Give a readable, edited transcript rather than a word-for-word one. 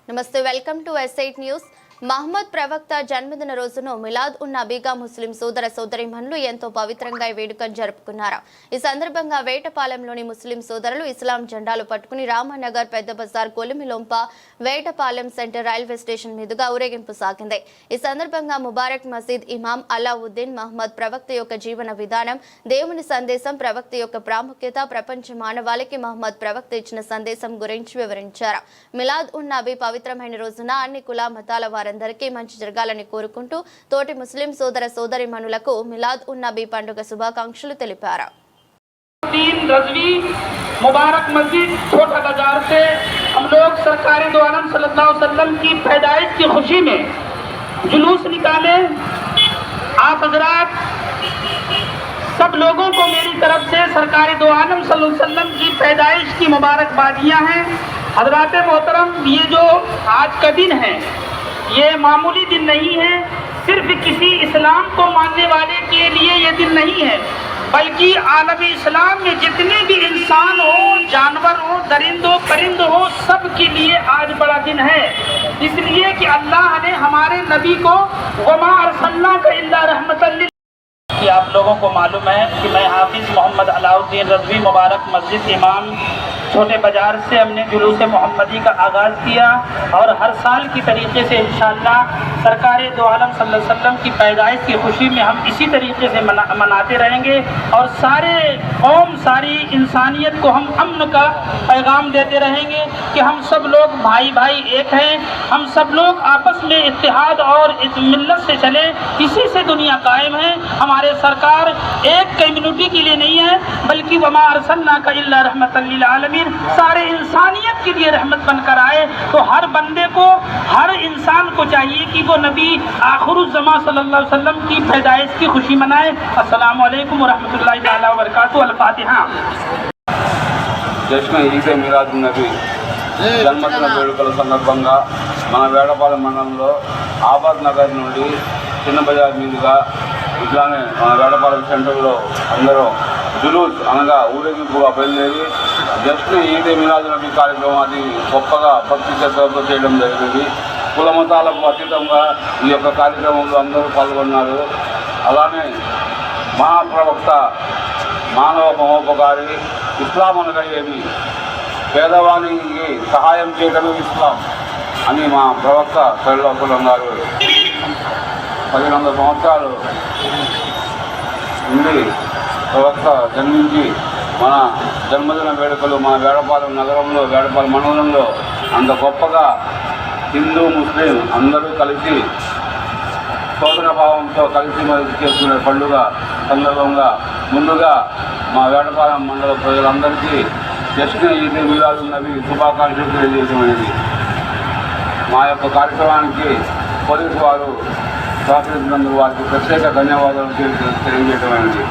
నమస్తే welcome to S8 news. Mohammed ప్రవక్త జన్మదిన రోజును మిలాద్ ఉన్ నబీగా ముస్లిం సోదర సోదరీమణులు ఎంతో పవిత్రంగా వేడుకను జరుపుకున్నారు। ఈ సందర్భంగా వేటపాలెంలోని ముస్లిం సోదరులు ఇస్లాం జెండాలు పట్టుకుని రామనగర్ పెద్ద బజార్ కొలిమిలొంప వేటపాలెం సెంటర్ రైల్వే స్టేషన్ మీదుగా ఊరేగింపు సాగింది। ఈ సందర్భంగా ముబారక్ మసీద్ ఇమాం అలావుద్దీన్ మహమ్మద్ ప్రవక్త యొక్క జీవన విధానం, దేవుని సందేశం, ప్రవక్త యొక్క ప్రాముఖ్యత, ప్రపంచ మానవాళికి మహమ్మద్ ప్రవక్త ఇచ్చిన సందేశం గురించి వివరించారు। మిలాద్ ఉన్ నబీ పవిత్రమైన రోజున అన్ని కుల మతాల అందరికీ మంచి జరగాలని కోరుకుంటూ తోటి ముస్లిం సోదర సోదరీమణులకు మిలాద్ ఉన్ నబీ పండుగ శుభాకాంక్షలు తెలిపారు। मुबारक मस्जिद छोटा बाजार से हम लोग सरकार दो आलम सल्लल्लाहु अलैहि वसल्लम की पैदाइश की खुशी में जुलूस निकाले। आप हजरात सब लोगों को मेरी तरफ से सरकार दो आलम सल्लल्लाहु अलैहि वसल्लम की पैदाइश की मुबारकबादियाँ हैं। हजरात मोहतरम, ये जो आज का दिन है ये मामूली दिन नहीं है। सिर्फ किसी इस्लाम को मानने वाले के लिए ये दिन नहीं है, बल्कि आलमी इस्लाम में जितने भी इंसान हो, जानवर हो, दरिंद हो, परिंद हो, सब के लिए आज बड़ा दिन है। इसलिए कि अल्लाह ने हमारे नबी को वमा अरसलनाका इल्ला रहमतल लिल कि आप लोगों को मालूम है कि मैं हाफिज मोहम्मद अलाउद्दीन रज़वी मुबारक मस्जिद इमाम छोटे बाजार से हमने जुलूस मोहम्मदी का आगाज़ किया और हर साल की तरीके से इंशाअल्लाह सरकार दो आलम सल्लल्लाहु अलैहि वसल्लम की पैदाइश की खुशी में हम इसी तरीके से मनाते रहेंगे और सारे कौम, सारी इंसानियत को हम अमन का पैगाम देते रहेंगे कि हम सब लोग भाई भाई एक हैं। हम सब लोग आपस में इत्तेहाद और मिल्लत से चले, इसी से दुनिया कायम है। हमारे सरकार एक कम्युनिटी के लिए नहीं है, बल्कि वमा अरसलनाका इल्ला रहमतल लिल आलमीन, सारे इंसानियत के लिए रहमत बनकर आए। तो हर बंदे को, हर इंसान को चाहिए कि वो नबी आखिरुज़्ज़मा सल्लल्लाहु अलैहि वसल्लम की पैदाइश की खुशी मनाए। अस्सलामु अलैकुम व रहमतुल्लाहि तआला व बरकातुहू। अल-फातिहा। జశ్న ఈద్ మిలాద్ నబీ జన్మదిన వేడుకల సందర్భంగా మన వేటపాలెం మండలంలో ఆబాద్ నగర్ నుండి చిన్న బజార్ మీదుగా ఇట్లానే మన వేటపాలెం సెంటర్లో అందరూ జులూస్ అనగా ఊరేగింపుగా బయలుదేరి జశ్న ఈద్ మిలాద్ నబీ కార్యక్రమం అది గొప్పగా భక్తి శ్రద్ధలతో చేయడం జరిగింది। కుల మతాలకు అతీతంగా ఈ యొక్క కార్యక్రమంలో అందరూ పాల్గొన్నారు। అలానే మహాప్రవక్త మానవ మహోపకారి, ఇస్లాం అనగా ఏమి, పేదవానికి సహాయం చేయడమే ఇస్లాం అని మా ప్రవక్త సల్లల్లాహు అన్నారు। 1100 సంవత్సరాలు నుండి ప్రవక్త జన్మించి మన జన్మదిన వేడుకలు మన వేటపాలెం నగరంలో, వేటపాలెం మండలంలో అంత గొప్పగా హిందూ ముస్లిం అందరూ కలిసి సోదర భావంతో కలిసి మరి చేసుకునే పండుగ సందర్భంగా ముందుగా మా వేటపాలెం మండల ప్రజలందరికీ జశ్న ఈద్ మిలాద్ నబీ శుభాకాంక్షలు తెలియజేయమైనది। మా యొక్క కార్యక్రమానికి పోలీసు వారు సహకరించినందుకు వారికి ప్రత్యేక ధన్యవాదాలు తెలియజేయమైనది।